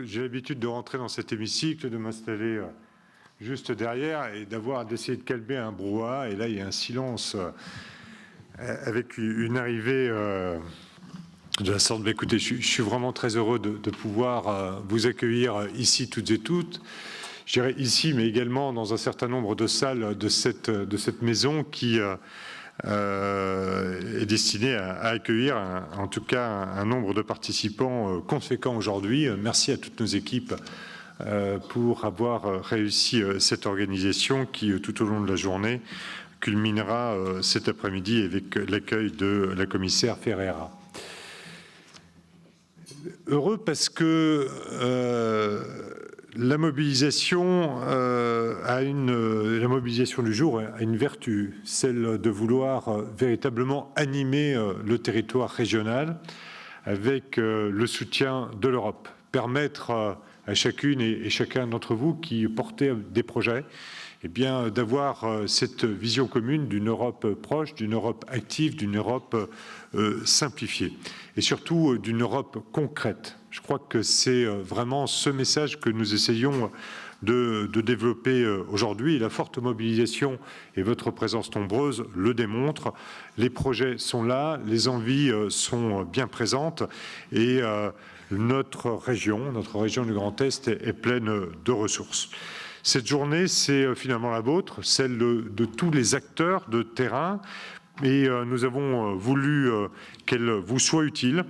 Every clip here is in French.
j'ai l'habitude de rentrer dans cet hémicycle, de m'installer juste derrière et d'essayer de calmer un brouhaha. Et là, il y a un silence avec une arrivée de la sorte. Écoutez, je suis vraiment très heureux de pouvoir vous accueillir ici toutes et toutes. Je dirais ici, mais également dans un certain nombre de salles de cette maison qui est destinée à accueillir en tout cas un nombre de participants conséquent aujourd'hui. Merci à toutes nos équipes pour avoir réussi cette organisation qui, tout au long de la journée, culminera cet après-midi avec l'accueil de la commissaire Ferreira. Heureux parce que la mobilisation du jour a une vertu, celle de vouloir véritablement animer le territoire régional avec le soutien de l'Europe, permettre à chacune et chacun d'entre vous qui portez des projets, eh bien, d'avoir cette vision commune d'une Europe proche, d'une Europe active, d'une Europe simplifiée et surtout d'une Europe concrète. Je crois que c'est vraiment ce message que nous essayons de développer aujourd'hui. La forte mobilisation et votre présence nombreuse le démontrent. Les projets sont là, les envies sont bien présentes et notre région du Grand Est est pleine de ressources. Cette journée, c'est finalement la vôtre, celle de tous les acteurs de terrain, et nous avons voulu qu'elle vous soit utile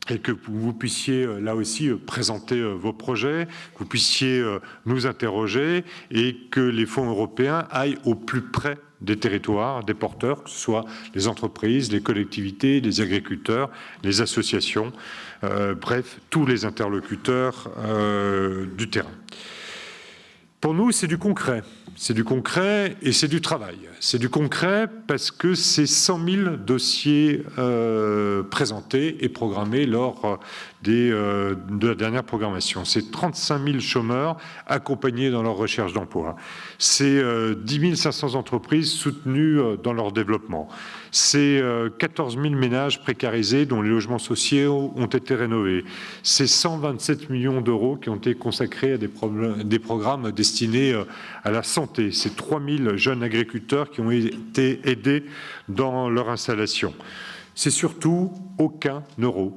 et que vous puissiez là aussi présenter vos projets, que vous puissiez nous interroger et que les fonds européens aillent au plus près des territoires, des porteurs, que ce soit les entreprises, les collectivités, les agriculteurs, les associations, bref, tous les interlocuteurs du terrain. Pour nous, c'est du concret. C'est du concret et c'est du travail. C'est du concret parce que c'est 100 000 dossiers présentés et programmés lors de la dernière programmation. C'est 35 000 chômeurs accompagnés dans leur recherche d'emploi. C'est 10 500 entreprises soutenues dans leur développement. C'est 14 000 ménages précarisés dont les logements sociaux ont été rénovés. C'est 127 millions d'euros qui ont été consacrés à des programmes destinés à la santé. C'est 3 000 jeunes agriculteurs qui ont été aidés dans leur installation. C'est surtout aucun euro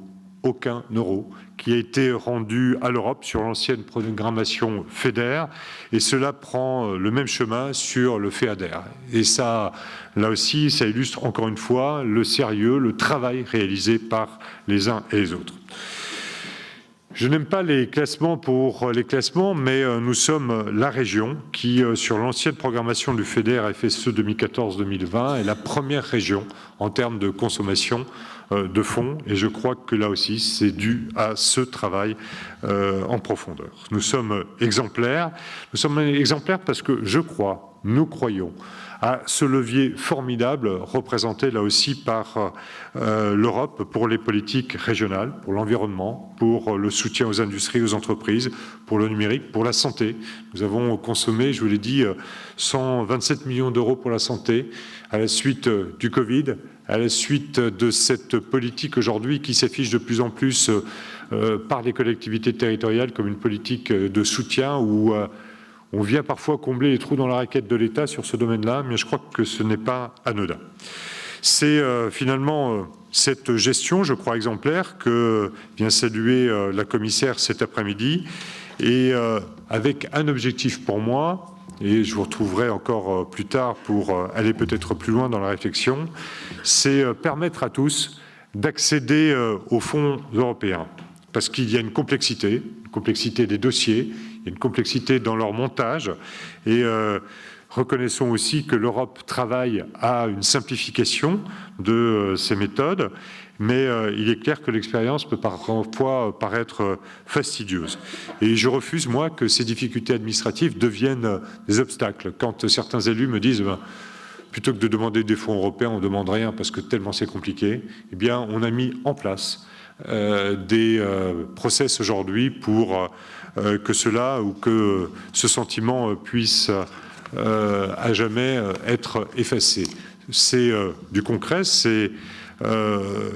qui a été rendu à l'Europe sur l'ancienne programmation FEDER, et cela prend le même chemin sur le FEADER. Et ça, là aussi, ça illustre encore une fois le sérieux, le travail réalisé par les uns et les autres. Je n'aime pas les classements pour les classements, mais nous sommes la région qui, sur l'ancienne programmation du FEDER FSE 2014-2020, est la première région en termes de consommation de fonds. Et je crois que là aussi, c'est dû à ce travail en profondeur. Nous sommes exemplaires. Nous sommes exemplaires parce que nous croyons à ce levier formidable représenté là aussi par l'Europe pour les politiques régionales, pour l'environnement, pour le soutien aux industries, aux entreprises, pour le numérique, pour la santé. Nous avons consommé, je vous l'ai dit, 127 millions d'euros pour la santé à la suite du Covid, à la suite de cette politique aujourd'hui qui s'affiche de plus en plus par les collectivités territoriales comme une politique de soutien où on vient parfois combler les trous dans la raquette de l'État sur ce domaine-là, mais je crois que ce n'est pas anodin. C'est finalement cette gestion, je crois, exemplaire que vient saluer la commissaire cet après-midi, et avec un objectif pour moi, et je vous retrouverai encore plus tard pour aller peut-être plus loin dans la réflexion, c'est permettre à tous d'accéder aux fonds européens. Parce qu'il y a une complexité des dossiers, il y a une complexité dans leur montage, et reconnaissons aussi que l'Europe travaille à une simplification de ces méthodes, mais il est clair que l'expérience peut parfois paraître fastidieuse. Et je refuse, moi, que ces difficultés administratives deviennent des obstacles. Quand certains élus me disent plutôt que de demander des fonds européens, on ne demande rien parce que tellement c'est compliqué, eh bien, on a mis en place des process aujourd'hui pour que cela ou que ce sentiment puisse à jamais être effacé. C'est du concret, c'est,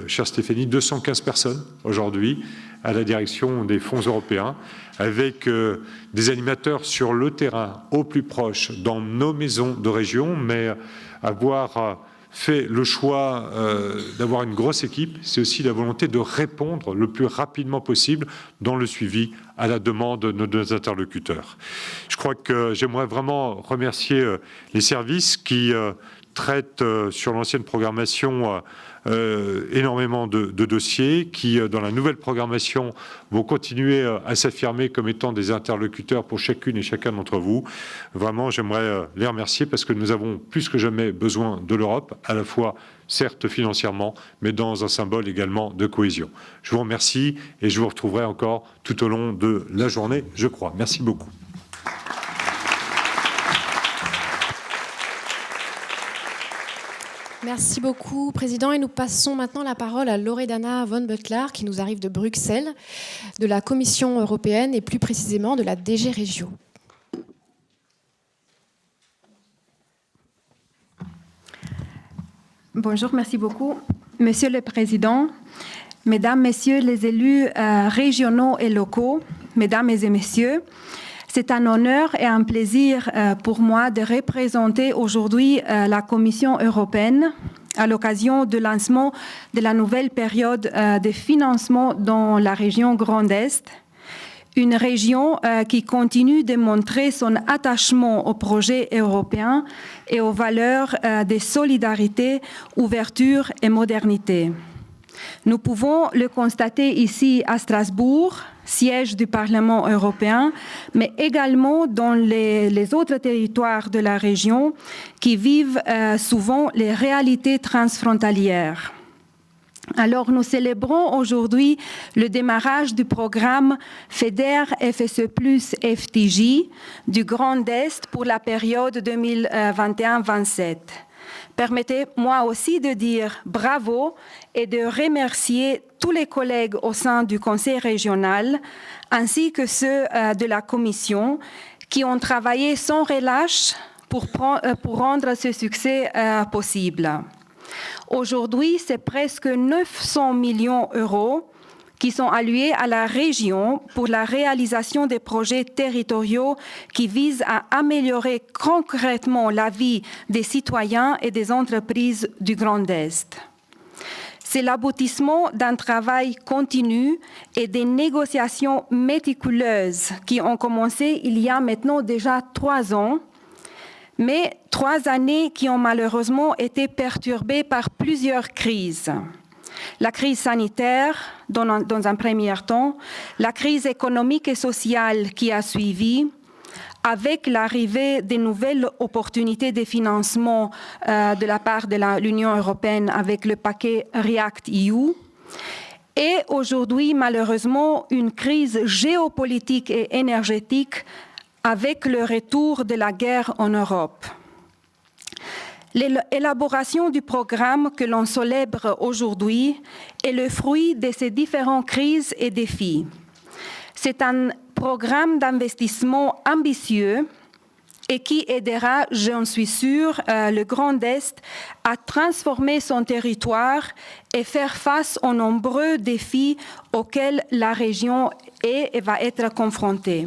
chère Stéphanie, 215 personnes aujourd'hui à la direction des fonds européens, avec des animateurs sur le terrain, au plus proche, dans nos maisons de région, mais avoir fait le choix d'avoir une grosse équipe, c'est aussi la volonté de répondre le plus rapidement possible dans le suivi à la demande de nos interlocuteurs. Je crois que j'aimerais vraiment remercier les services qui traitent sur l'ancienne programmation énormément de dossiers qui, dans la nouvelle programmation, vont continuer à s'affirmer comme étant des interlocuteurs pour chacune et chacun d'entre vous. Vraiment, j'aimerais les remercier parce que nous avons plus que jamais besoin de l'Europe, à la fois, certes financièrement, mais dans un symbole également de cohésion. Je vous remercie et je vous retrouverai encore tout au long de la journée, je crois. Merci beaucoup. Merci beaucoup, Président. Et nous passons maintenant la parole à Loredana von Butler, qui nous arrive de Bruxelles, de la Commission européenne et plus précisément de la DG Regio. Bonjour, merci beaucoup. Monsieur le Président, Mesdames, Messieurs les élus régionaux et locaux, Mesdames et Messieurs, c'est un honneur et un plaisir pour moi de représenter aujourd'hui la Commission européenne à l'occasion du lancement de la nouvelle période de financement dans la région Grand Est, une région qui continue de montrer son attachement au projet européen et aux valeurs de solidarité, ouverture et modernité. Nous pouvons le constater ici à Strasbourg, siège du Parlement européen, mais également dans les autres territoires de la région qui vivent souvent les réalités transfrontalières. Alors, nous célébrons aujourd'hui le démarrage du programme FEDER FSE Plus FTJ du Grand Est pour la période 2021-27. Permettez-moi aussi de dire bravo et de remercier tous les collègues au sein du Conseil régional ainsi que ceux de la Commission qui ont travaillé sans relâche pour rendre ce succès possible. Aujourd'hui, c'est presque 900 millions d'euros qui sont alloués à la région pour la réalisation des projets territoriaux qui visent à améliorer concrètement la vie des citoyens et des entreprises du Grand Est. C'est l'aboutissement d'un travail continu et des négociations méticuleuses qui ont commencé il y a maintenant déjà 3 ans, mais 3 années qui ont malheureusement été perturbées par plusieurs crises. La crise sanitaire, dans un premier temps, la crise économique et sociale qui a suivi, avec l'arrivée des nouvelles opportunités de financement de la part de l'Union européenne avec le paquet REACT-EU, et aujourd'hui, malheureusement, une crise géopolitique et énergétique avec le retour de la guerre en Europe. L'élaboration du programme que l'on célèbre aujourd'hui est le fruit de ces différentes crises et défis. C'est un programme d'investissement ambitieux et qui aidera, j'en suis sûre, le Grand Est à transformer son territoire et faire face aux nombreux défis auxquels la région est et va être confrontée.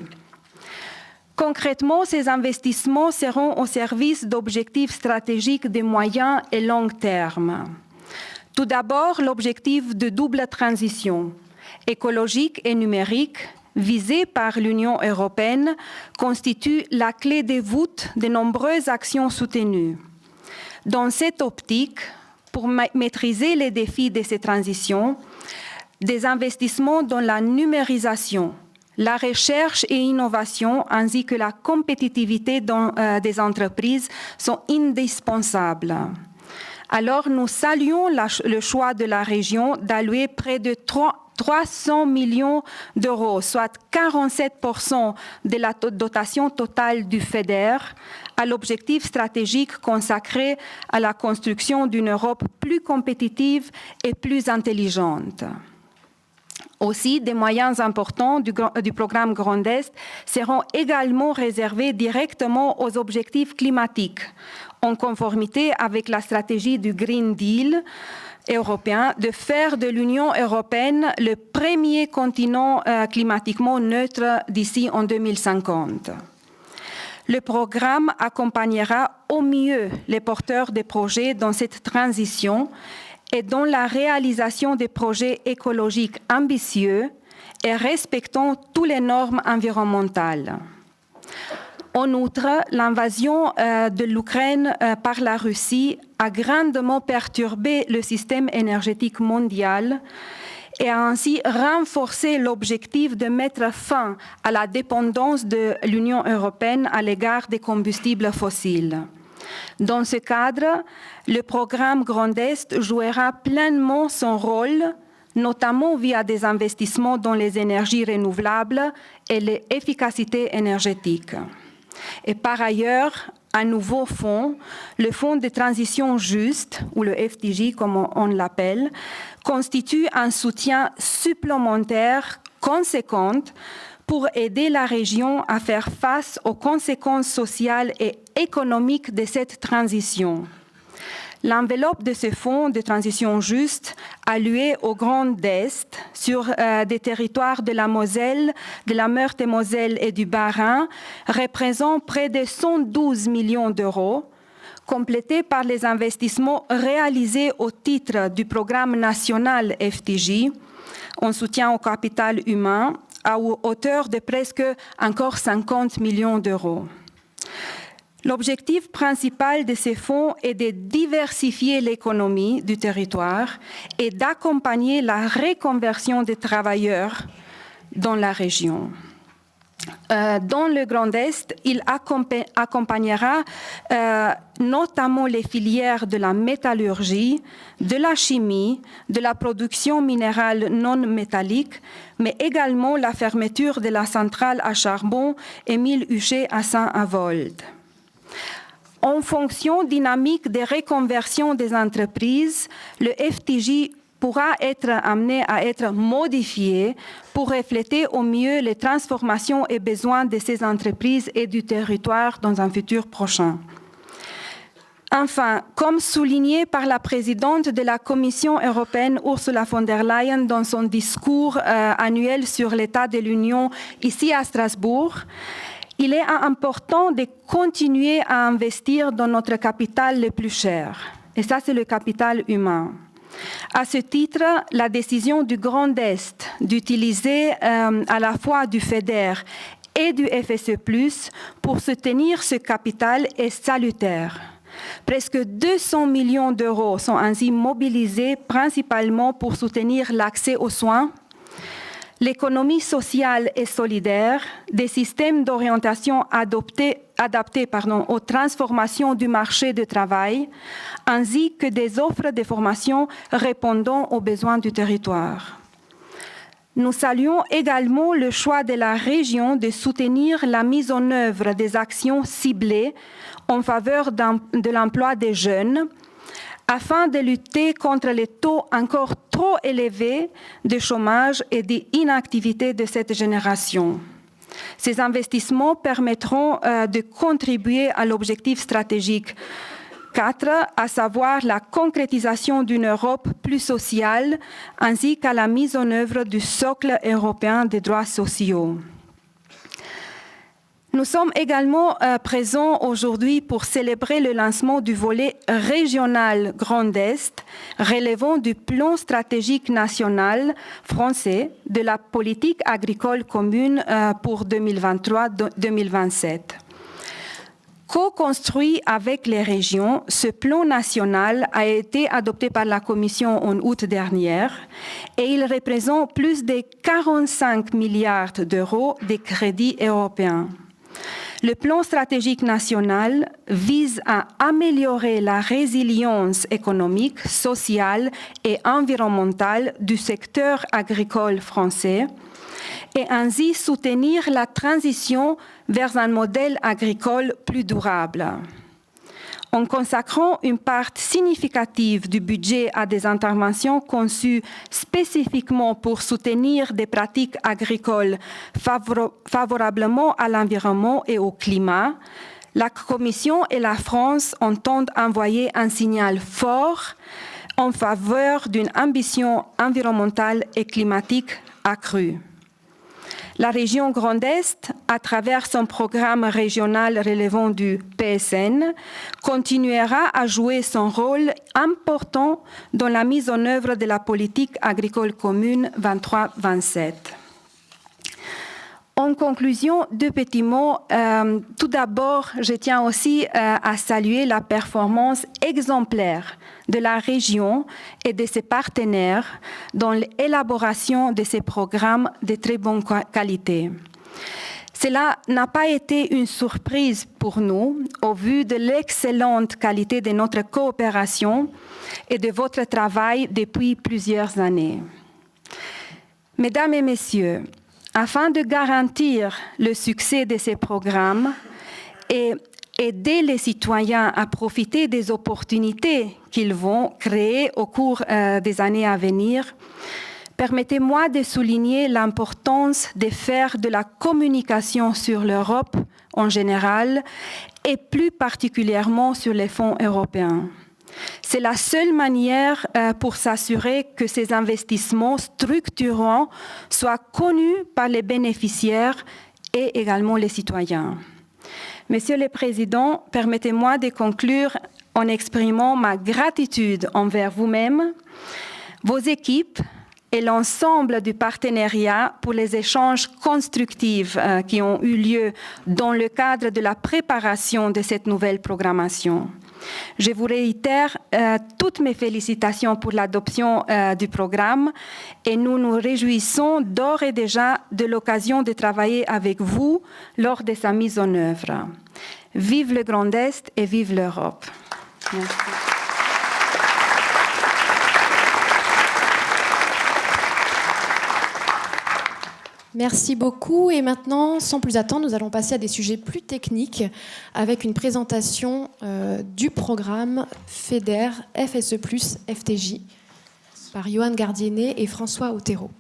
Concrètement, ces investissements seront au service d'objectifs stratégiques de moyen et long terme. Tout d'abord, l'objectif de double transition, écologique et numérique, visé par l'Union européenne, constitue la clé de voûte de nombreuses actions soutenues. Dans cette optique, pour maîtriser les défis de ces transitions, des investissements dans la numérisation, la recherche et innovation ainsi que la compétitivité des entreprises sont indispensables. Alors, nous saluons le choix de la région d'allouer près de 300 millions d'euros, soit 47% de la dotation totale du FEDER, à l'objectif stratégique consacré à la construction d'une Europe plus compétitive et plus intelligente. Aussi, des moyens importants du programme Grand Est seront également réservés directement aux objectifs climatiques, en conformité avec la stratégie du Green Deal européen de faire de l'Union européenne le premier continent climatiquement neutre d'ici en 2050. Le programme accompagnera au mieux les porteurs de projets dans cette transition et dans la réalisation des projets écologiques ambitieux et respectant toutes les normes environnementales. En outre, l'invasion de l'Ukraine par la Russie a grandement perturbé le système énergétique mondial et a ainsi renforcé l'objectif de mettre fin à la dépendance de l'Union européenne à l'égard des combustibles fossiles. Dans ce cadre, le programme Grand Est jouera pleinement son rôle, notamment via des investissements dans les énergies renouvelables et l'efficacité énergétique. Et par ailleurs, un nouveau fonds, le Fonds de transition juste, ou le FTJ comme on l'appelle, constitue un soutien supplémentaire conséquent pour aider la région à faire face aux conséquences sociales et économiques de cette transition. L'enveloppe de ce fonds de transition juste, alloué au Grand Est, sur des territoires de la Moselle, de la Meurthe-et-Moselle et du Bas-Rhin, représente près de 112 millions d'euros, complétés par les investissements réalisés au titre du programme national FTJ, en soutien au capital humain, à hauteur de presque encore 50 millions d'euros. L'objectif principal de ces fonds est de diversifier l'économie du territoire et d'accompagner la reconversion des travailleurs dans la région. Dans le Grand Est, il accompagnera notamment les filières de la métallurgie, de la chimie, de la production minérale non métallique, mais également la fermeture de la centrale à charbon Émile Huchet à Saint-Avold. En fonction dynamique des reconversions des entreprises, le FTJ pourra être amené à être modifié pour refléter au mieux les transformations et besoins de ces entreprises et du territoire dans un futur prochain. Enfin, comme souligné par la présidente de la Commission européenne, Ursula von der Leyen, dans son discours annuel sur l'état de l'Union ici à Strasbourg, il est important de continuer à investir dans notre capital le plus cher. Et ça, c'est le capital humain. À ce titre, la décision du Grand Est d'utiliser à la fois du FEDER et du FSE+, pour soutenir ce capital est salutaire. Presque 200 millions d'euros sont ainsi mobilisés principalement pour soutenir l'accès aux soins, l'économie sociale et solidaire, des systèmes d'orientation adaptés aux transformations du marché du travail, ainsi que des offres de formation répondant aux besoins du territoire. Nous saluons également le choix de la région de soutenir la mise en œuvre des actions ciblées en faveur de l'emploi des jeunes, afin de lutter contre les taux encore trop élevés de chômage et d'inactivité de cette génération. Ces investissements permettront de contribuer à l'objectif stratégique 4, à savoir la concrétisation d'une Europe plus sociale, ainsi qu'à la mise en œuvre du socle européen des droits sociaux. Nous sommes également présents aujourd'hui pour célébrer le lancement du volet régional Grand Est, relevant du plan stratégique national français de la politique agricole commune pour 2023-2027. Co-construit avec les régions, ce plan national a été adopté par la Commission en août dernier et il représente plus de 45 milliards d'euros de crédits européens. Le plan stratégique national vise à améliorer la résilience économique, sociale et environnementale du secteur agricole français et ainsi soutenir la transition vers un modèle agricole plus durable. En consacrant une part significative du budget à des interventions conçues spécifiquement pour soutenir des pratiques agricoles favorablement à l'environnement et au climat, la Commission et la France entendent envoyer un signal fort en faveur d'une ambition environnementale et climatique accrue. La région Grand Est, à travers son programme régional relevant du PSN, continuera à jouer son rôle important dans la mise en œuvre de la politique agricole commune 23-27. En conclusion, deux petits mots. Tout d'abord, je tiens aussi à saluer la performance exemplaire de la région et de ses partenaires dans l'élaboration de ces programmes de très bonne qualité. Cela n'a pas été une surprise pour nous au vu de l'excellente qualité de notre coopération et de votre travail depuis plusieurs années. Mesdames et messieurs, afin de garantir le succès de ces programmes et aider les citoyens à profiter des opportunités qu'ils vont créer au cours des années à venir, permettez-moi de souligner l'importance de faire de la communication sur l'Europe en général et plus particulièrement sur les fonds européens. C'est la seule manière pour s'assurer que ces investissements structurants soient connus par les bénéficiaires et également les citoyens. Monsieur le Président, permettez-moi de conclure en exprimant ma gratitude envers vous-même, vos équipes et l'ensemble du partenariat pour les échanges constructifs qui ont eu lieu dans le cadre de la préparation de cette nouvelle programmation. Je vous réitère toutes mes félicitations pour l'adoption du programme et nous nous réjouissons d'ores et déjà de l'occasion de travailler avec vous lors de sa mise en œuvre. Vive le Grand Est et vive l'Europe. Merci. Merci beaucoup. Et maintenant, sans plus attendre, nous allons passer à des sujets plus techniques avec une présentation du programme FEDER FSE+, FTJ par Johan Gardienet et François Otero.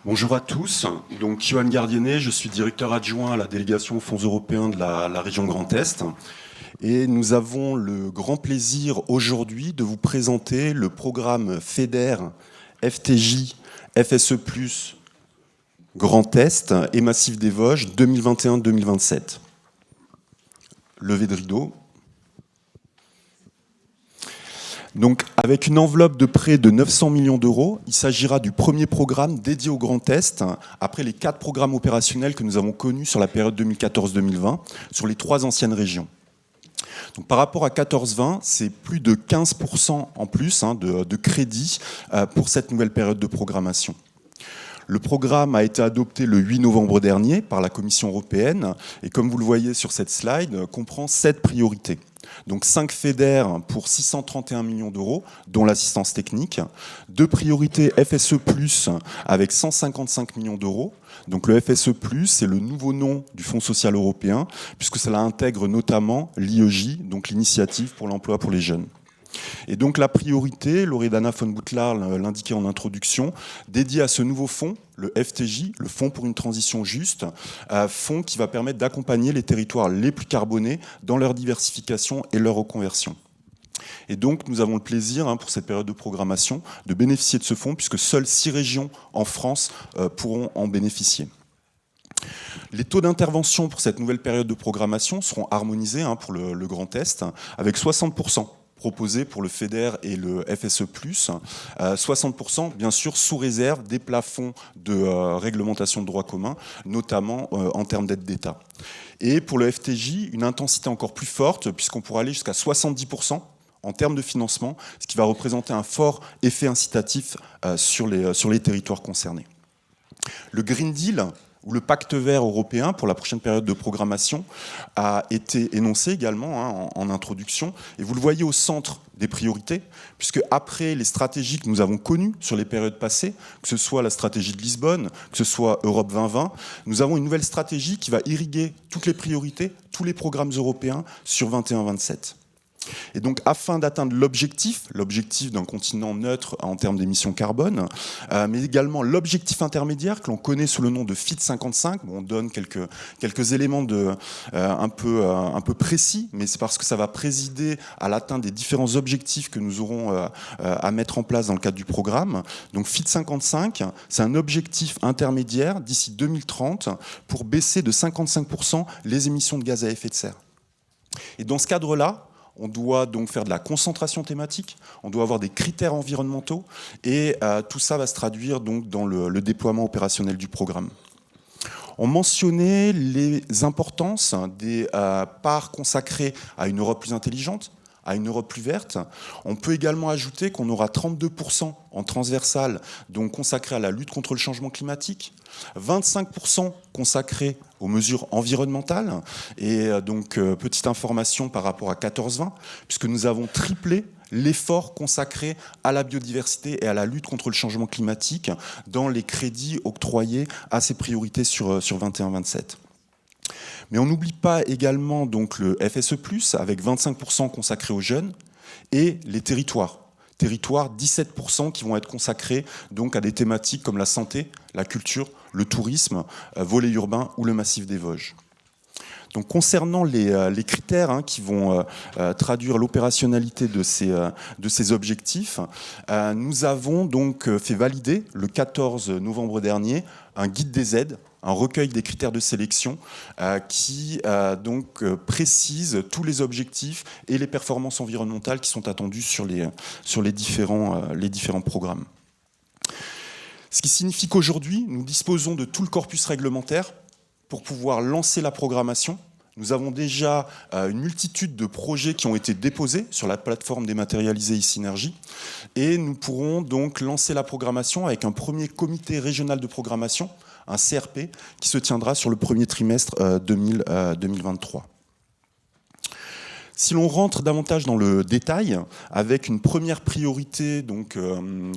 Bonjour à tous. Donc, Johan Gardienet, je suis directeur adjoint à la délégation aux fonds européens de la région Grand Est. Et nous avons le grand plaisir aujourd'hui de vous présenter le programme FEDER FTJ FSE+, Grand Est et Massif des Vosges 2021-2027. Levée de rideau. Donc, avec une enveloppe de près de 900 millions d'euros, il s'agira du premier programme dédié au Grand Est, après les 4 programmes opérationnels que nous avons connus sur la période 2014-2020, sur les 3 anciennes régions. Donc, par rapport à 14-20, c'est plus de 15% en plus de crédit pour cette nouvelle période de programmation. Le programme a été adopté le 8 novembre dernier par la Commission européenne et comme vous le voyez sur cette slide, comprend 7 priorités. Donc 5 FEDER pour 631 millions d'euros, dont l'assistance technique. 2 priorités FSE+, avec 155 millions d'euros. Donc le FSE+, c'est le nouveau nom du Fonds social européen, puisque cela intègre notamment l'IEJ, donc l'initiative pour l'emploi pour les jeunes. Et donc la priorité, Loredana von Boutlar l'indiquait en introduction, dédiée à ce nouveau fonds, le FTJ, le Fonds pour une transition juste, fonds qui va permettre d'accompagner les territoires les plus carbonés dans leur diversification et leur reconversion. Et donc nous avons le plaisir, pour cette période de programmation, de bénéficier de ce fonds, puisque seules 6 régions en France pourront en bénéficier. Les taux d'intervention pour cette nouvelle période de programmation seront harmonisés pour le Grand Est, avec 60%. Proposé pour le FEDER et le FSE+, 60% bien sûr sous réserve des plafonds de réglementation de droit commun, notamment en termes d'aide d'État. Et pour le FTJ, une intensité encore plus forte, puisqu'on pourra aller jusqu'à 70% en termes de financement, ce qui va représenter un fort effet incitatif sur les territoires concernés. Le Green Deal, où le pacte vert européen pour la prochaine période de programmation a été énoncé également en introduction. Et vous le voyez au centre des priorités, puisque après les stratégies que nous avons connues sur les périodes passées, que ce soit la stratégie de Lisbonne, que ce soit Europe 2020, nous avons une nouvelle stratégie qui va irriguer toutes les priorités, tous les programmes européens sur 21-27. Et donc, afin d'atteindre l'objectif d'un continent neutre en termes d'émissions carbone, mais également l'objectif intermédiaire que l'on connaît sous le nom de FIT 55, on donne quelques éléments un peu précis, mais c'est parce que ça va présider à l'atteinte des différents objectifs que nous aurons à mettre en place dans le cadre du programme. Donc, FIT 55, c'est un objectif intermédiaire d'ici 2030 pour baisser de 55% les émissions de gaz à effet de serre. Et dans ce cadre-là, on doit donc faire de la concentration thématique, on doit avoir des critères environnementaux et tout ça va se traduire donc dans le déploiement opérationnel du programme. On mentionnait les importances des parts consacrées à une Europe plus intelligente, à une Europe plus verte. On peut également ajouter qu'on aura 32% en transversal, donc consacré à la lutte contre le changement climatique, 25% consacré aux mesures environnementales, et donc petite information par rapport à 14-20, puisque nous avons triplé l'effort consacré à la biodiversité et à la lutte contre le changement climatique dans les crédits octroyés à ces priorités sur 21-27. Mais on n'oublie pas également donc le FSE+, avec 25% consacrés aux jeunes, et les territoires. Territoires, 17% qui vont être consacrés donc à des thématiques comme la santé, la culture, le tourisme, volet urbain ou le massif des Vosges. Donc, concernant les critères qui vont traduire l'opérationnalité de ces objectifs, nous avons donc fait valider le 14 novembre dernier un guide des aides, un recueil des critères de sélection qui donc précise tous les objectifs et les performances environnementales qui sont attendues sur les différents programmes. Ce qui signifie qu'aujourd'hui, nous disposons de tout le corpus réglementaire pour pouvoir lancer la programmation. Nous avons déjà une multitude de projets qui ont été déposés sur la plateforme dématérialisée e-Synergie et nous pourrons donc lancer la programmation avec un premier comité régional de programmation, un CRP, qui se tiendra sur le premier trimestre 2023. Si l'on rentre davantage dans le détail, avec une première priorité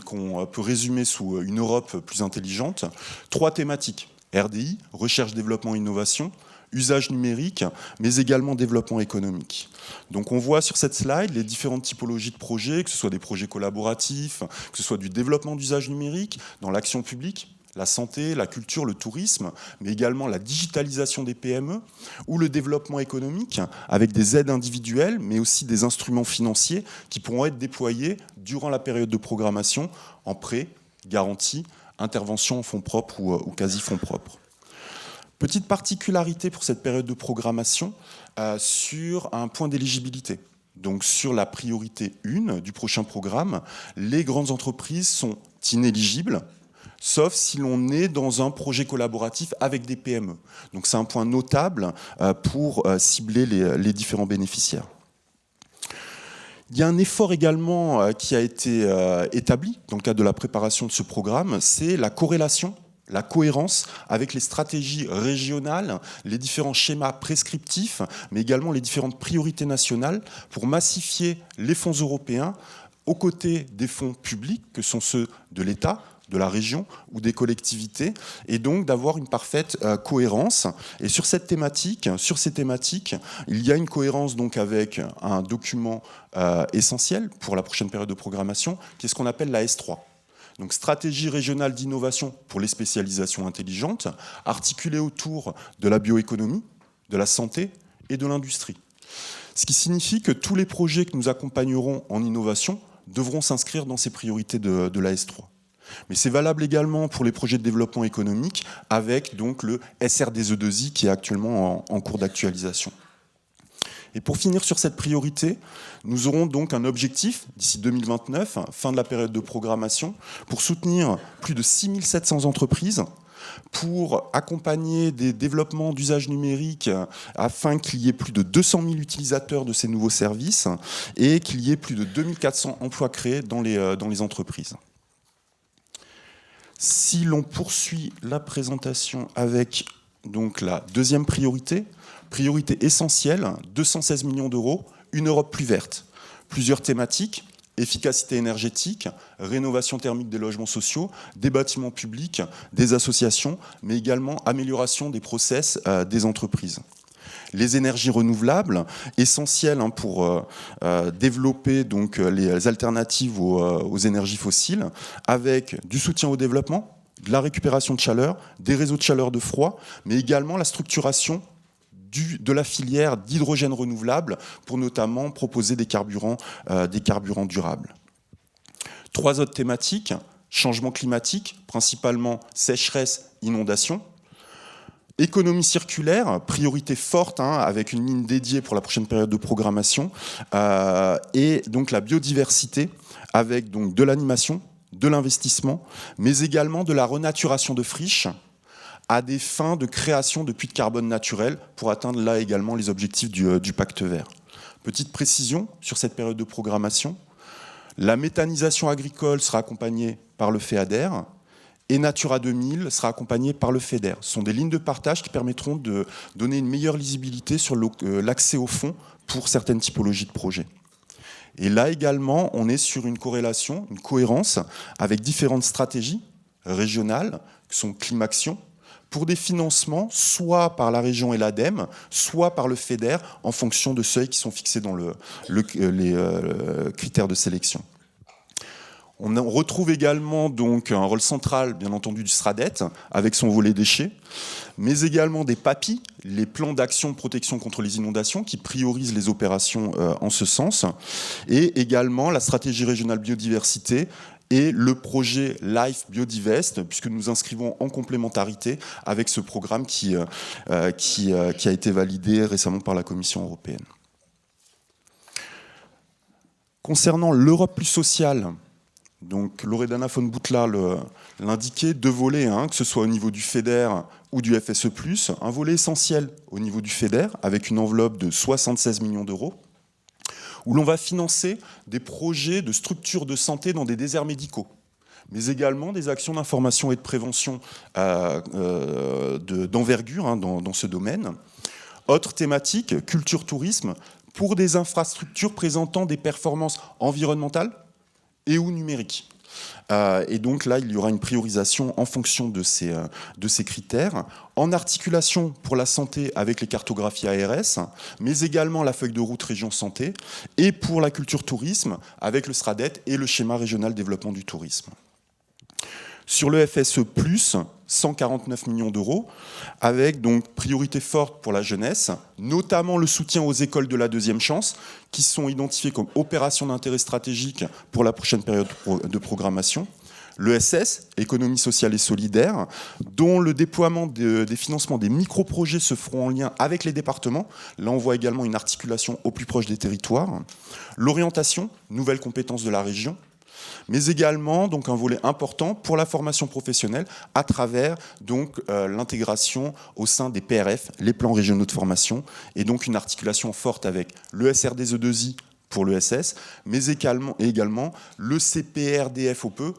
qu'on peut résumer sous une Europe plus intelligente, 3 thématiques: RDI, recherche, développement, innovation, usage numérique, mais également développement économique. Donc on voit sur cette slide les différentes typologies de projets, que ce soit des projets collaboratifs, que ce soit du développement d'usage numérique dans l'action publique, la santé, la culture, le tourisme, mais également la digitalisation des PME ou le développement économique avec des aides individuelles, mais aussi des instruments financiers qui pourront être déployés durant la période de programmation en prêt, garantie, intervention en fonds propres ou quasi-fonds propres. Petite particularité pour cette période de programmation sur un point d'éligibilité. Donc sur la priorité 1 du prochain programme, les grandes entreprises sont inéligibles, sauf si l'on est dans un projet collaboratif avec des PME. Donc c'est un point notable pour cibler les différents bénéficiaires. Il y a un effort également qui a été établi dans le cadre de la préparation de ce programme, c'est la corrélation, la cohérence avec les stratégies régionales, les différents schémas prescriptifs, mais également les différentes priorités nationales pour massifier les fonds européens aux côtés des fonds publics, que sont ceux de l'État, de la région ou des collectivités, et donc d'avoir une parfaite cohérence. Et sur ces thématiques, il y a une cohérence donc avec un document essentiel pour la prochaine période de programmation, qui est ce qu'on appelle la S3. Donc stratégie régionale d'innovation pour les spécialisations intelligentes, articulée autour de la bioéconomie, de la santé et de l'industrie. Ce qui signifie que tous les projets que nous accompagnerons en innovation devront s'inscrire dans ces priorités de la S3. Mais c'est valable également pour les projets de développement économique avec donc le SRDE2I qui est actuellement en cours d'actualisation. Et pour finir sur cette priorité, nous aurons donc un objectif d'ici 2029, fin de la période de programmation, pour soutenir plus de 6700 entreprises, pour accompagner des développements d'usage numérique afin qu'il y ait plus de 200 000 utilisateurs de ces nouveaux services et qu'il y ait plus de 2400 emplois créés dans les entreprises. Si l'on poursuit la présentation avec donc la deuxième priorité essentielle, 216 millions d'euros, une Europe plus verte. Plusieurs thématiques, efficacité énergétique, rénovation thermique des logements sociaux, des bâtiments publics, des associations, mais également amélioration des process des entreprises. les énergies renouvelables, essentielles pour développer donc, les alternatives aux énergies fossiles, avec du soutien au développement, de la récupération de chaleur, des réseaux de chaleur de froid, mais également la structuration de la filière d'hydrogène renouvelable pour notamment proposer des carburants durables. 3 autres thématiques, changement climatique, principalement sécheresse, inondation. Économie circulaire, priorité forte, avec une ligne dédiée pour la prochaine période de programmation. Et donc la biodiversité, avec donc de l'animation, de l'investissement, mais également de la renaturation de friches à des fins de création de puits de carbone naturels pour atteindre là également les objectifs du pacte vert. Petite précision sur cette période de programmation. La méthanisation agricole sera accompagnée par le FEADER et Natura 2000 sera accompagnée par le FEDER. Ce sont des lignes de partage qui permettront de donner une meilleure lisibilité sur l'accès au fonds pour certaines typologies de projets. Et là également, on est sur une corrélation, une cohérence avec différentes stratégies régionales, qui sont Climaction, pour des financements soit par la région et l'ADEME, soit par le FEDER, en fonction de seuils qui sont fixés dans les critères de sélection. On retrouve également donc un rôle central, bien entendu, du SRADET, avec son volet déchets, mais également des PAPI, les plans d'action de protection contre les inondations, qui priorisent les opérations en ce sens, et également la stratégie régionale biodiversité, et le projet Life Biodivest, puisque nous inscrivons en complémentarité avec ce programme qui a été validé récemment par la Commission européenne. Concernant l'Europe plus sociale, donc Loredana von Boutla l'indiquait, 2 volets, que ce soit au niveau du FEDER ou du FSE+, un volet essentiel au niveau du FEDER, avec une enveloppe de 76 millions d'euros, où l'on va financer des projets de structures de santé dans des déserts médicaux, mais également des actions d'information et de prévention d'envergure dans ce domaine. Autre thématique, culture-tourisme, pour des infrastructures présentant des performances environnementales et ou numériques. Et donc là, il y aura une priorisation en fonction de ces critères, en articulation pour la santé avec les cartographies ARS, mais également la feuille de route région santé, et pour la culture tourisme avec le SRADET et le schéma régional développement du tourisme. Sur le FSE+, 149 millions d'euros, avec donc priorité forte pour la jeunesse, notamment le soutien aux écoles de la deuxième chance, qui sont identifiées comme opérations d'intérêt stratégique pour la prochaine période de programmation. L'ESS, économie sociale et solidaire, dont le déploiement des financements des micro-projets se feront en lien avec les départements. Là, on voit également une articulation au plus proche des territoires. L'orientation, nouvelles compétences de la région, mais également donc un volet important pour la formation professionnelle à travers donc l'intégration au sein des PRF, les plans régionaux de formation, et donc une articulation forte avec le SRDZE2I pour l'ESS, mais également le CPR-DFOP,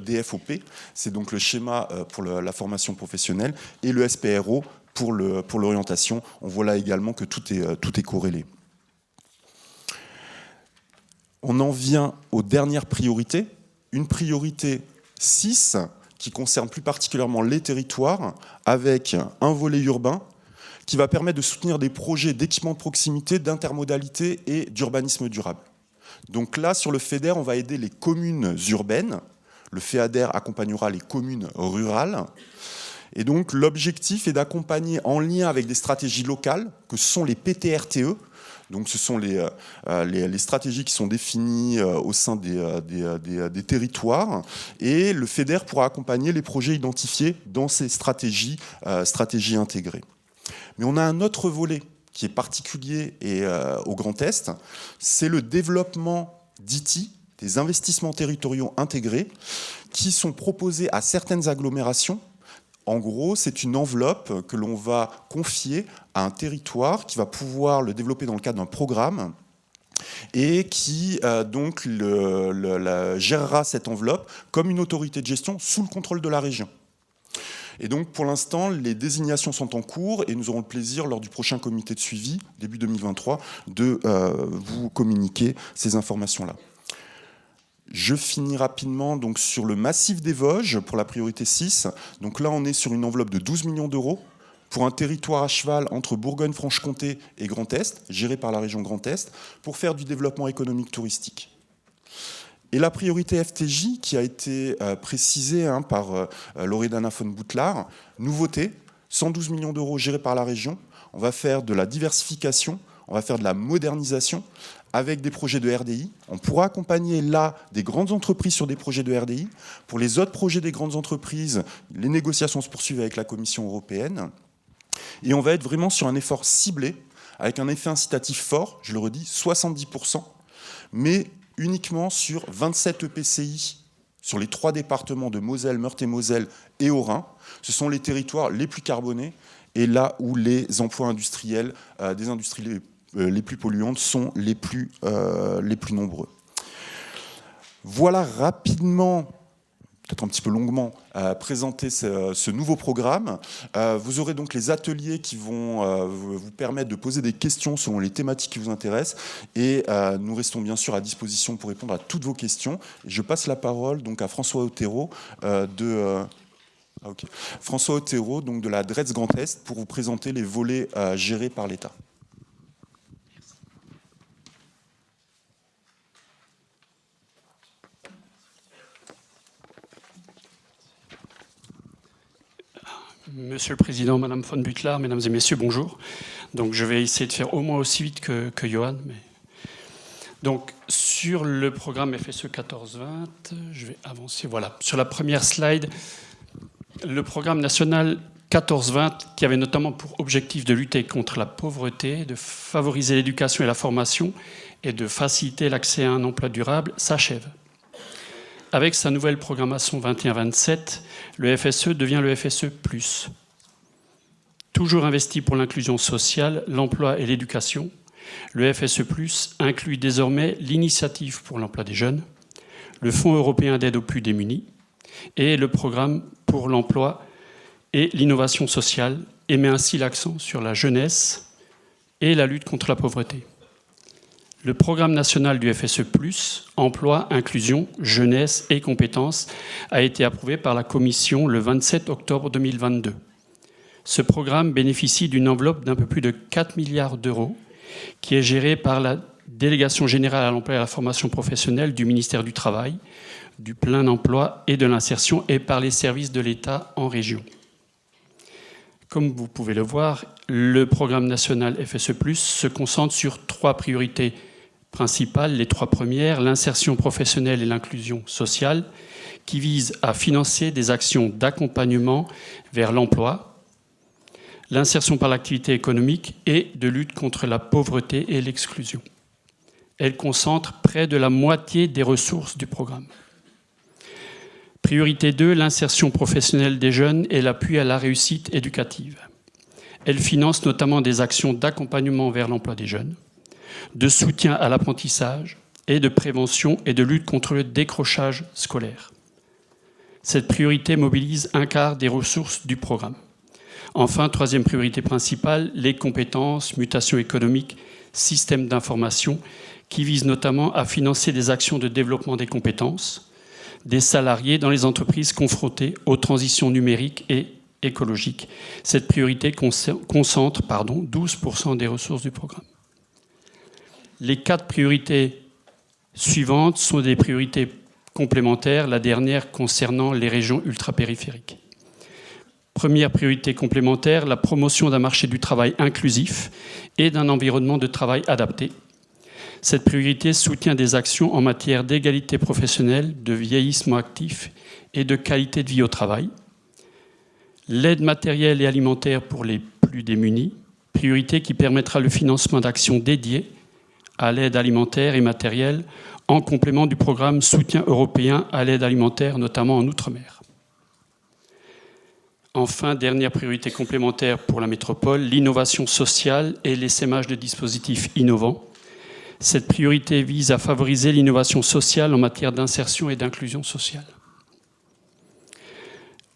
DFOP, c'est donc le schéma pour la formation professionnelle, et le SPRO pour l'orientation. On voit là également que tout est corrélé. On en vient aux dernières priorités. Une priorité 6 qui concerne plus particulièrement les territoires, avec un volet urbain qui va permettre de soutenir des projets d'équipement de proximité, d'intermodalité et d'urbanisme durable. Donc là, sur le FEDER, on va aider les communes urbaines. Le FEADER accompagnera les communes rurales. Et donc l'objectif est d'accompagner en lien avec des stratégies locales, que sont les PTRTE. Donc ce sont les stratégies qui sont définies au sein des territoires, et le FEDER pourra accompagner les projets identifiés dans ces stratégies intégrées. Mais on a un autre volet qui est particulier au Grand Est, c'est le développement d'ITI, des investissements territoriaux intégrés, qui sont proposés à certaines agglomérations. En gros, c'est une enveloppe que l'on va confier à un territoire qui va pouvoir le développer dans le cadre d'un programme et qui donc gérera cette enveloppe comme une autorité de gestion sous le contrôle de la région. Et donc pour l'instant, les désignations sont en cours et nous aurons le plaisir lors du prochain comité de suivi, début 2023, de vous communiquer ces informations-là. Je finis rapidement donc, sur le massif des Vosges pour la priorité 6. Donc là, on est sur une enveloppe de 12 millions d'euros pour un territoire à cheval entre Bourgogne-Franche-Comté et Grand Est, géré par la région Grand Est, pour faire du développement économique touristique. Et la priorité FTJ, qui a été précisée par Loredana von Boutlar, nouveauté, 112 millions d'euros gérés par la région. On va faire de la diversification, on va faire de la modernisation avec des projets de RDI. On pourra accompagner là des grandes entreprises sur des projets de RDI. Pour les autres projets des grandes entreprises, les négociations se poursuivent avec la Commission européenne. Et on va être vraiment sur un effort ciblé, avec un effet incitatif fort, je le redis, 70%, mais uniquement sur 27 EPCI, sur les 3 départements de Moselle, Meurthe-et-Moselle et Haut-Rhin. Ce sont les territoires les plus carbonés et là où les emplois industriels des industries les plus polluantes sont les plus nombreux. Voilà rapidement, peut-être un petit peu longuement, présenter ce nouveau programme. Vous aurez donc les ateliers qui vont vous permettre de poser des questions selon les thématiques qui vous intéressent. Et nous restons bien sûr à disposition pour répondre à toutes vos questions. Et je passe la parole donc à François Otero François Otero, donc de la DRETS Grand Est, pour vous présenter les volets gérés par l'État. Monsieur le Président, Madame von Boutlar, Mesdames et Messieurs, bonjour. Donc, je vais essayer de faire au moins aussi vite que Johan. Donc, sur le programme FSE 14-20, je vais avancer. Voilà, sur la première slide, le programme national 14-20, qui avait notamment pour objectif de lutter contre la pauvreté, de favoriser l'éducation et la formation et de faciliter l'accès à un emploi durable, s'achève. Avec sa nouvelle programmation 21-27, le FSE devient le FSE+. Toujours investi pour l'inclusion sociale, l'emploi et l'éducation, le FSE+, inclut désormais l'initiative pour l'emploi des jeunes, le Fonds européen d'aide aux plus démunis et le programme pour l'emploi et l'innovation sociale, et met ainsi l'accent sur la jeunesse et la lutte contre la pauvreté. Le programme national du FSE+, Emploi, Inclusion, Jeunesse et Compétences, a été approuvé par la Commission le 27 octobre 2022. Ce programme bénéficie d'une enveloppe d'un peu plus de 4 milliards d'euros qui est gérée par la Délégation générale à l'emploi et à la formation professionnelle du ministère du Travail, du plein emploi et de l'insertion et par les services de l'État en région. Comme vous pouvez le voir, le programme national FSE+, se concentre sur 3 priorités principales. Les 3 premières, l'insertion professionnelle et l'inclusion sociale, qui visent à financer des actions d'accompagnement vers l'emploi, l'insertion par l'activité économique et de lutte contre la pauvreté et l'exclusion. Elle concentre près de la moitié des ressources du programme. Priorité 2, l'insertion professionnelle des jeunes et l'appui à la réussite éducative. Elle finance notamment des actions d'accompagnement vers l'emploi des jeunes, de soutien à l'apprentissage et de prévention et de lutte contre le décrochage scolaire. Cette priorité mobilise un quart des ressources du programme. Enfin, 3e priorité principale, les compétences, mutations économiques, systèmes d'information, qui visent notamment à financer des actions de développement des compétences des salariés dans les entreprises confrontées aux transitions numériques et écologiques. Cette priorité concentre 12% des ressources du programme. Les 4 priorités suivantes sont des priorités complémentaires, la dernière concernant les régions ultrapériphériques. Première priorité complémentaire, la promotion d'un marché du travail inclusif et d'un environnement de travail adapté. Cette priorité soutient des actions en matière d'égalité professionnelle, de vieillissement actif et de qualité de vie au travail. L'aide matérielle et alimentaire pour les plus démunis, priorité qui permettra le financement d'actions dédiées à l'aide alimentaire et matérielle en complément du programme soutien européen à l'aide alimentaire, notamment en Outre-mer. Enfin, dernière priorité complémentaire pour la métropole, l'innovation sociale et l'essaimage de dispositifs innovants. Cette priorité vise à favoriser l'innovation sociale en matière d'insertion et d'inclusion sociale.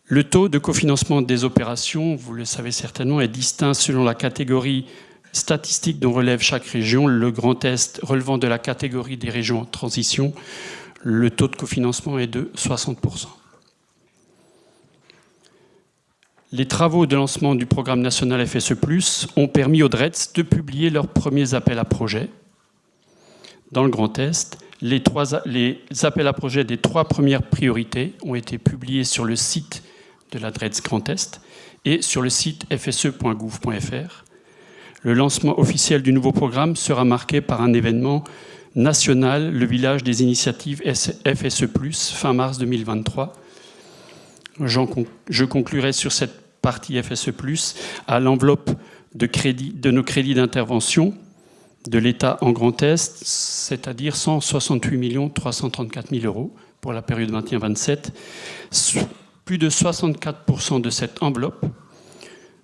Le taux de cofinancement des opérations, vous le savez certainement, est distinct selon la catégorie statistique dont relève chaque région. Le Grand Est relevant de la catégorie des régions en transition, le taux de cofinancement est de 60%. Les travaux de lancement du programme national FSE+, ont permis aux DRETS de publier leurs premiers appels à projets. Dans le Grand Est, les appels à projets des 3 premières priorités ont été publiés sur le site de la DRETS Grand Est et sur le site fse.gouv.fr. Le lancement officiel du nouveau programme sera marqué par un événement national, le village des initiatives FSE+, fin mars 2023. Je conclurai sur cette partie FSE+, à l'enveloppe de nos crédits d'intervention de l'État en Grand Est, c'est-à-dire 168 334 000 € pour la période 21-27. Plus de 64% de cette enveloppe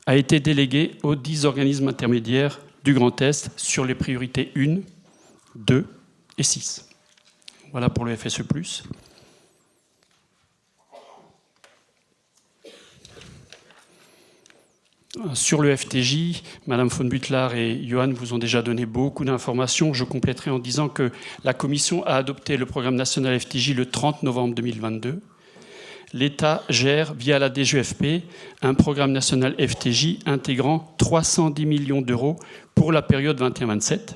a été déléguée aux 10 organismes intermédiaires du Grand Est sur les priorités 1, 2 et 6. Voilà pour le FSE+. Sur le FTJ, Mme von Buttlar et Johan vous ont déjà donné beaucoup d'informations. Je compléterai en disant que la Commission a adopté le programme national FTJ le 30 novembre 2022. L'État gère, via la DGFP, un programme national FTJ intégrant 310 millions d'euros pour la période 21-27.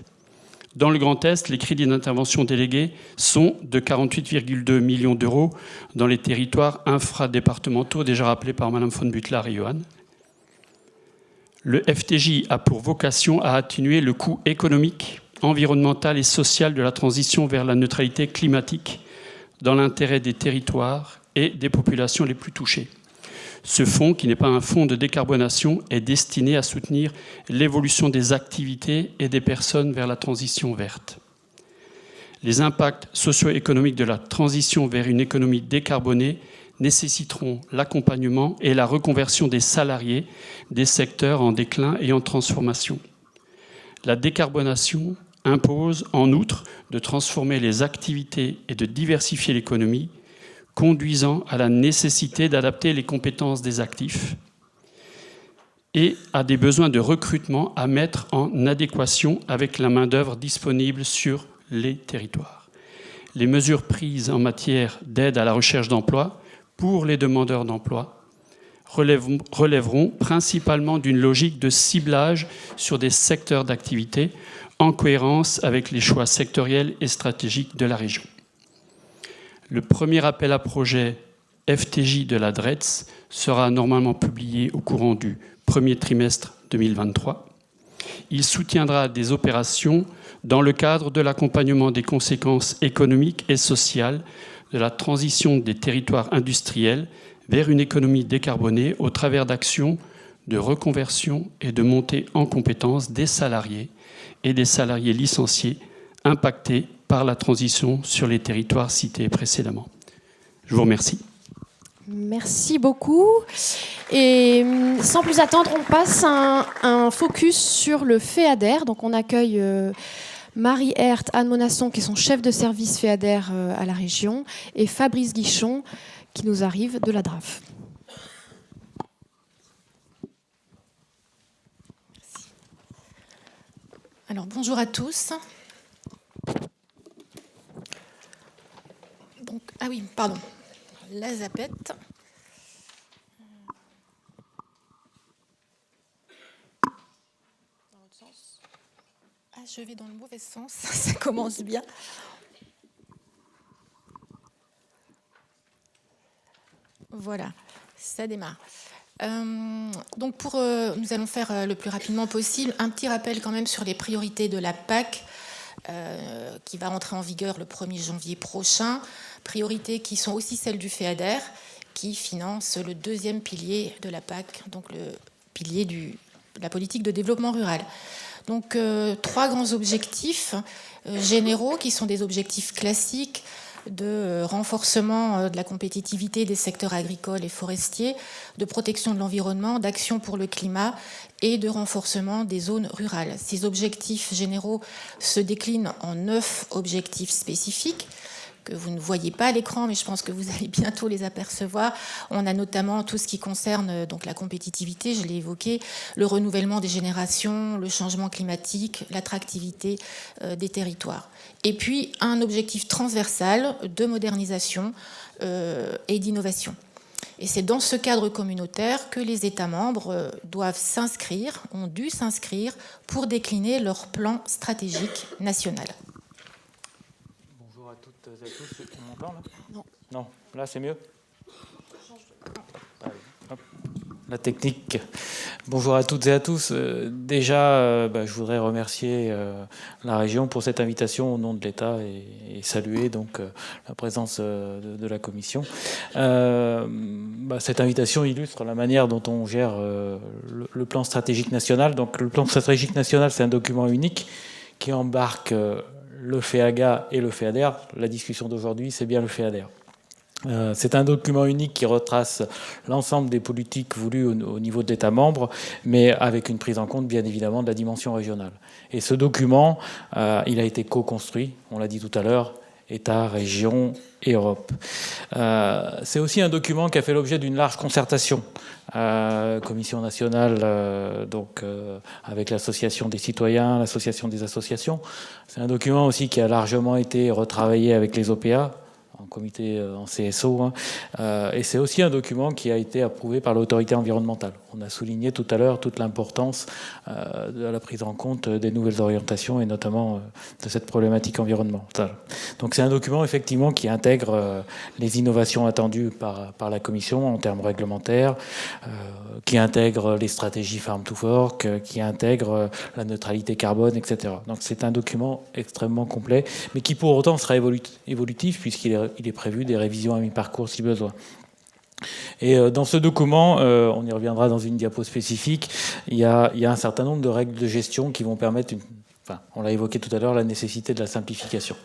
Dans le Grand Est, les crédits d'intervention délégués sont de 48,2 millions d'euros dans les territoires infradépartementaux, déjà rappelés par Mme von Buttlar et Johan. Le FTJ a pour vocation à atténuer le coût économique, environnemental et social de la transition vers la neutralité climatique dans l'intérêt des territoires et des populations les plus touchées. Ce fonds, qui n'est pas un fonds de décarbonation, est destiné à soutenir l'évolution des activités et des personnes vers la transition verte. Les impacts socio-économiques de la transition vers une économie décarbonée nécessiteront l'accompagnement et la reconversion des salariés des secteurs en déclin et en transformation. La décarbonation impose, en outre, de transformer les activités et de diversifier l'économie, conduisant à la nécessité d'adapter les compétences des actifs et à des besoins de recrutement à mettre en adéquation avec la main-d'œuvre disponible sur les territoires. Les mesures prises en matière d'aide à la recherche d'emploi pour les demandeurs d'emploi relèveront principalement d'une logique de ciblage sur des secteurs d'activité en cohérence avec les choix sectoriels et stratégiques de la région. Le premier appel à projet FTJ de la DRETS sera normalement publié au courant du premier trimestre 2023. Il soutiendra des opérations dans le cadre de l'accompagnement des conséquences économiques et sociales de la transition des territoires industriels vers une économie décarbonée au travers d'actions de reconversion et de montée en compétences des salariés et des salariés licenciés impactés par la transition sur les territoires cités précédemment. Je vous remercie. Merci beaucoup. Et sans plus attendre, on passe un focus sur le FEADER. Donc on accueille Marie Hert, Anne Monasson, qui sont chefs de service FEADER à la région, et Fabrice Guichon, qui nous arrive de la DRAF. Merci. Alors bonjour à tous. Donc, ah oui, pardon, la zapette. Dans l'autre sens. Ah, je vais dans le mauvais sens, ça commence bien. Voilà, ça démarre. Donc nous allons faire le plus rapidement possible un petit rappel quand même sur les priorités de la PAC qui va entrer en vigueur le 1er janvier prochain. Priorités qui sont aussi celles du FEADER qui finance le deuxième pilier de la PAC, donc le pilier de la politique de développement rural. Donc 3 grands objectifs généraux qui sont des objectifs classiques de renforcement de la compétitivité des secteurs agricoles et forestiers, de protection de l'environnement, d'action pour le climat et de renforcement des zones rurales. Ces objectifs généraux se déclinent en 9 objectifs spécifiques que vous ne voyez pas à l'écran, mais je pense que vous allez bientôt les apercevoir. On a notamment tout ce qui concerne donc la compétitivité, je l'ai évoqué, le renouvellement des générations, le changement climatique, l'attractivité des territoires. Et puis un objectif transversal de modernisation et d'innovation. Et c'est dans ce cadre communautaire que les États membres ont dû s'inscrire pour décliner leur plan stratégique national. Bonjour à toutes et à tous. On m'entend là ? Non. Non, là c'est mieux ? Allez, hop. La technique. Bonjour à toutes et à tous. Déjà, je voudrais remercier la région pour cette invitation au nom de l'État et saluer donc la présence de la Commission. Cette invitation illustre la manière dont on gère le plan stratégique national. Donc, le plan stratégique national, c'est un document unique qui embarque le FEAGA et le FEADER. La discussion d'aujourd'hui, c'est bien le FEADER. C'est un document unique qui retrace l'ensemble des politiques voulues au niveau de l'État membre, mais avec une prise en compte, bien évidemment, de la dimension régionale. Et ce document, il a été co-construit, on l'a dit tout à l'heure, État, région et Europe. C'est aussi un document qui a fait l'objet d'une large concertation. Commission nationale, avec l'association des citoyens, l'association des associations. C'est un document aussi qui a largement été retravaillé avec les OPA, en comité en CSO, et c'est aussi un document qui a été approuvé par l'autorité environnementale. On a souligné tout à l'heure toute l'importance de la prise en compte des nouvelles orientations et notamment de cette problématique environnementale. Donc c'est un document effectivement qui intègre les innovations attendues par la Commission en termes réglementaires, qui intègre les stratégies Farm to Fork, qui intègre la neutralité carbone, etc. Donc c'est un document extrêmement complet, mais qui pour autant sera évolutif puisqu'il est prévu des révisions à mi-parcours si besoin. Et dans ce document, on y reviendra dans une diapo spécifique, il y a un certain nombre de règles de gestion qui vont permettre, on l'a évoqué tout à l'heure, la nécessité de la simplification.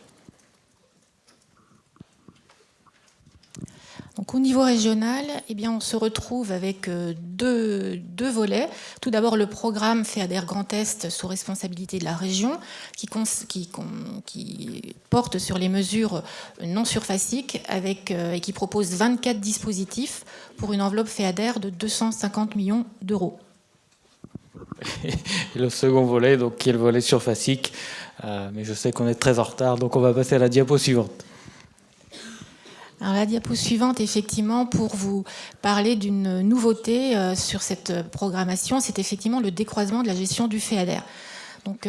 Donc, au niveau régional, on se retrouve avec deux volets. Tout d'abord, le programme FEADER Grand Est sous responsabilité de la région, qui porte sur les mesures non surfaciques et qui propose 24 dispositifs pour une enveloppe FEADER de 250 millions d'euros. Et le second volet, donc, qui est le volet surfacique, mais je sais qu'on est très en retard, donc on va passer à la diapo suivante. Alors, la diapo suivante, effectivement, pour vous parler d'une nouveauté sur cette programmation, c'est effectivement le décroisement de la gestion du FEADER. Donc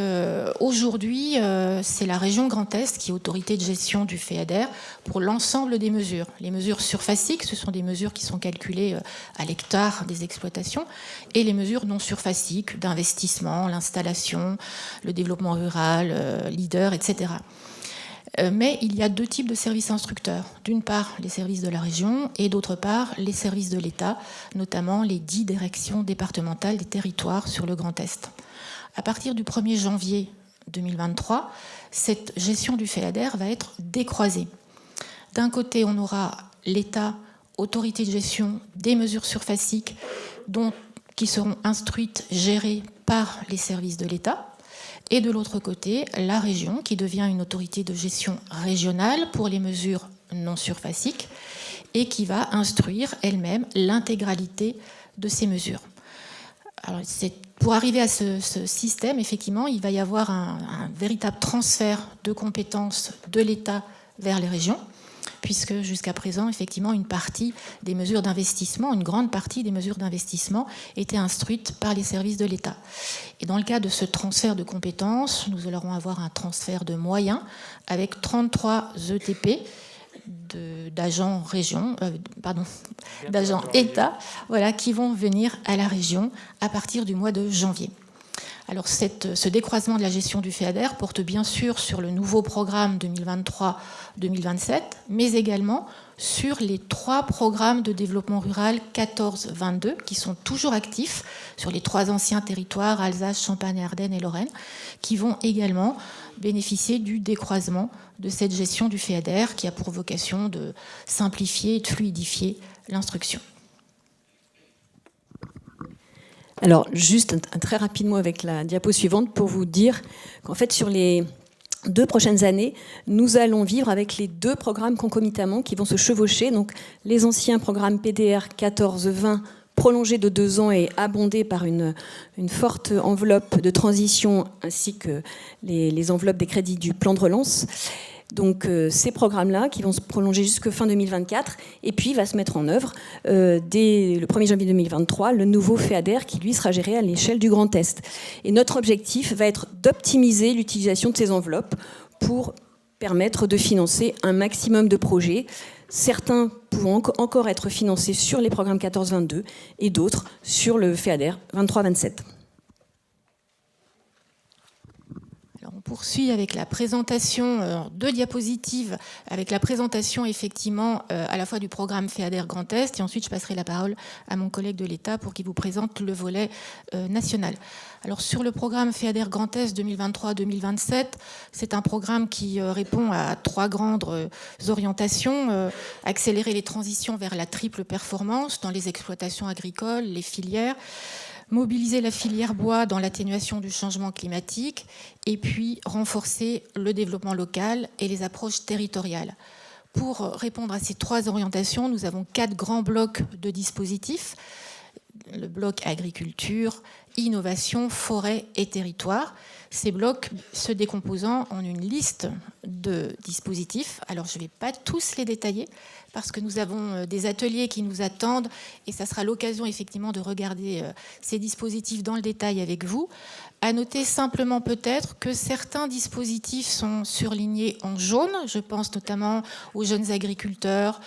aujourd'hui, c'est la région Grand Est qui est autorité de gestion du FEADER pour l'ensemble des mesures. Les mesures surfaciques, ce sont des mesures qui sont calculées à l'hectare des exploitations, et les mesures non surfaciques d'investissement, l'installation, le développement rural, leader, etc. Mais il y a deux types de services instructeurs. D'une part, les services de la région et d'autre part, les services de l'État, notamment les 10 directions départementales des territoires sur le Grand Est. À partir du 1er janvier 2023, cette gestion du FEADER va être décroisée. D'un côté, on aura l'État, autorité de gestion des mesures surfaciques qui seront instruites, gérées par les services de l'État. Et de l'autre côté, la région, qui devient une autorité de gestion régionale pour les mesures non surfaciques et qui va instruire elle-même l'intégralité de ces mesures. Alors, pour arriver à ce système, effectivement, il va y avoir un véritable transfert de compétences de l'État vers les régions, puisque jusqu'à présent, effectivement, une partie des mesures d'investissement, une grande partie des mesures d'investissement étaient instruites par les services de l'État. Et dans le cas de ce transfert de compétences, nous allons avoir un transfert de moyens avec 33 ETP d'agents d'agents État, qui vont venir à la région à partir du mois de janvier. Alors ce décroisement de la gestion du FEADER porte bien sûr sur le nouveau programme 2023-2027, mais également sur les 3 programmes de développement rural 14-22 qui sont toujours actifs sur les 3 anciens territoires, Alsace, Champagne, Ardennes et Lorraine, qui vont également bénéficier du décroisement de cette gestion du FEADER qui a pour vocation de simplifier et de fluidifier l'instruction. Alors, juste un très rapide mot avec la diapo suivante pour vous dire qu'en fait, sur les 2 prochaines années, nous allons vivre avec les 2 programmes concomitamment qui vont se chevaucher. Donc, les anciens programmes PDR 14-20 prolongés de 2 ans et abondés par une forte enveloppe de transition ainsi que les enveloppes des crédits du plan de relance. Donc ces programmes-là qui vont se prolonger jusqu'à fin 2024 et puis va se mettre en œuvre dès le 1er janvier 2023 le nouveau FEADER qui lui sera géré à l'échelle du Grand Est. Et notre objectif va être d'optimiser l'utilisation de ces enveloppes pour permettre de financer un maximum de projets, certains pouvant encore être financés sur les programmes 14-22 et d'autres sur le FEADER 23-27. Alors on poursuit avec la présentation, 2 diapositives, avec la présentation effectivement à la fois du programme FEADER Grand Est, et ensuite je passerai la parole à mon collègue de l'État pour qu'il vous présente le volet national. Alors sur le programme FEADER Grand Est 2023-2027, c'est un programme qui répond à 3 grandes orientations. Accélérer les transitions vers la triple performance dans les exploitations agricoles, les filières, mobiliser la filière bois dans l'atténuation du changement climatique, et puis renforcer le développement local et les approches territoriales. Pour répondre à ces 3 orientations, nous avons 4 grands blocs de dispositifs. Le bloc agriculture, innovation, forêt et territoire. Ces blocs se décomposant en une liste de dispositifs. Alors je ne vais pas tous les détailler parce que nous avons des ateliers qui nous attendent et ça sera l'occasion effectivement de regarder ces dispositifs dans le détail avec vous. À noter simplement peut-être que certains dispositifs sont surlignés en jaune. Je pense notamment aux jeunes agriculteurs,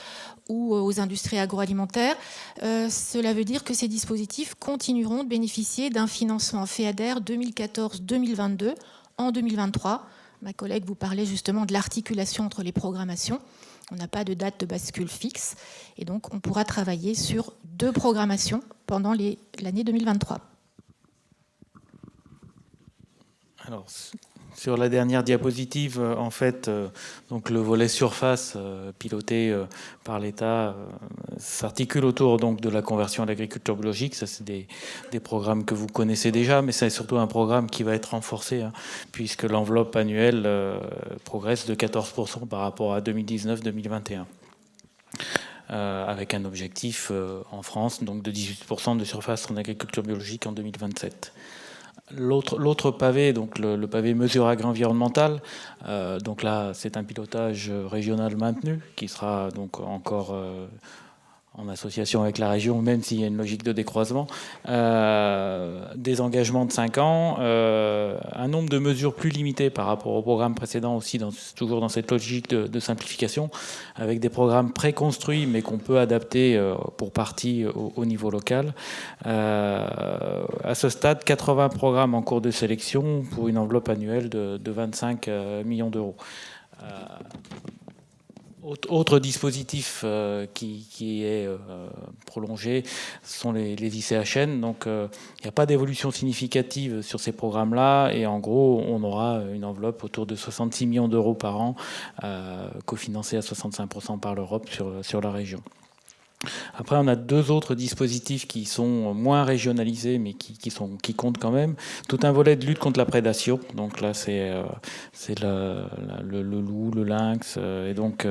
ou aux industries agroalimentaires. Cela veut dire que ces dispositifs continueront de bénéficier d'un financement FEADER 2014-2022 en 2023. Ma collègue vous parlait justement de l'articulation entre les programmations. On n'a pas de date de bascule fixe et donc on pourra travailler sur 2 programmations pendant l'année 2023. Alors, sur la dernière diapositive, en fait, donc le volet surface piloté par l'État s'articule autour donc de la conversion à l'agriculture biologique. Ça, c'est des programmes que vous connaissez déjà, mais c'est surtout un programme qui va être renforcé, puisque l'enveloppe annuelle progresse de 14% par rapport à 2019-2021. Avec un objectif en France donc de 18% de surface en agriculture biologique en 2027. L'autre pavé, donc le pavé mesure agro-environnementale, donc là c'est un pilotage régional maintenu qui sera donc encore en association avec la région, même s'il y a une logique de décroisement, des engagements de 5 ans, un nombre de mesures plus limité par rapport au programme précédent aussi, toujours dans cette logique de simplification, avec des programmes préconstruits mais qu'on peut adapter pour partie au niveau local. À ce stade, 80 programmes en cours de sélection pour une enveloppe annuelle de 25 millions d'euros. Autre dispositif qui est prolongé sont les ICHN. Donc, il n'y a pas d'évolution significative sur ces programmes-là. Et en gros, on aura une enveloppe autour de 66 millions d'euros par an, cofinancée à 65% par l'Europe sur la région. Après, on a 2 autres dispositifs qui sont moins régionalisés, mais qui comptent quand même. Tout un volet de lutte contre la prédation. Donc là, c'est le loup, le lynx. Et donc,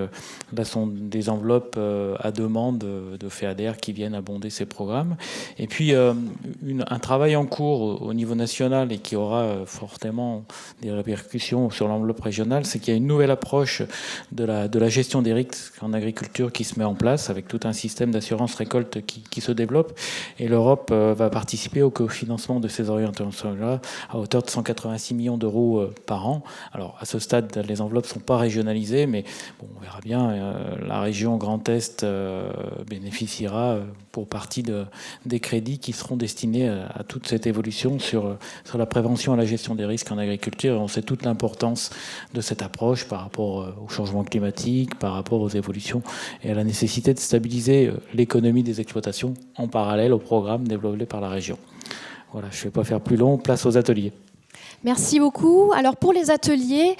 là, sont des enveloppes à demande de FEADER qui viennent abonder ces programmes. Et puis, un travail en cours au niveau national et qui aura fortement des répercussions sur l'enveloppe régionale, c'est qu'il y a une nouvelle approche de la gestion des risques en agriculture qui se met en place avec tout un système d'assurance récolte qui se développe, et l'Europe va participer au cofinancement de ces orientations-là à hauteur de 186 millions d'euros par an. Alors à ce stade, les enveloppes ne sont pas régionalisées, mais bon, on verra bien. La région Grand Est bénéficiera pour partie des crédits qui seront destinés à toute cette évolution sur la prévention et la gestion des risques en agriculture. Et on sait toute l'importance de cette approche par rapport au changement climatique, par rapport aux évolutions et à la nécessité de stabiliser l'économie des exploitations en parallèle au programme développé par la région. Voilà, je ne vais pas faire plus long, place aux ateliers. Merci beaucoup. Alors pour les ateliers,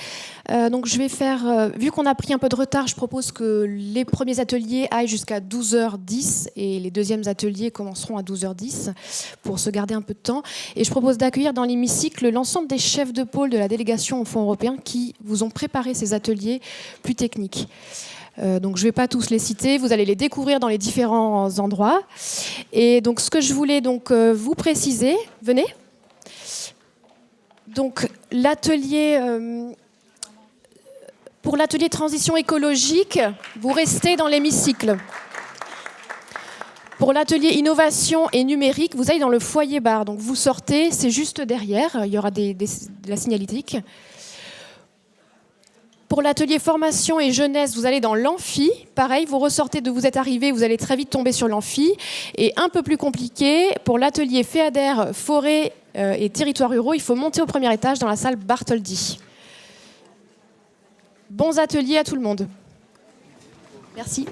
donc je vais faire, vu qu'on a pris un peu de retard, je propose que les premiers ateliers aillent jusqu'à 12h10 et les deuxièmes ateliers commenceront à 12h10 pour se garder un peu de temps. Et je propose d'accueillir dans l'hémicycle l'ensemble des chefs de pôle de la délégation au Fonds européen qui vous ont préparé ces ateliers plus techniques. Donc je ne vais pas tous les citer, vous allez les découvrir dans les différents endroits. Et donc ce que je voulais donc vous préciser, venez. Donc l'atelier Pour l'atelier transition écologique, vous restez dans l'hémicycle. Pour l'atelier innovation et numérique, vous allez dans le foyer bar. Donc vous sortez, c'est juste derrière, il y aura de la signalétique. Pour l'atelier formation et jeunesse, vous allez dans l'amphi. Pareil, vous ressortez de vous êtes arrivé, vous allez très vite tomber sur l'amphi. Et un peu plus compliqué, pour l'atelier FEADER, forêt et territoires ruraux, il faut monter au premier étage dans la salle Bartholdi. Bons ateliers à tout le monde. Merci.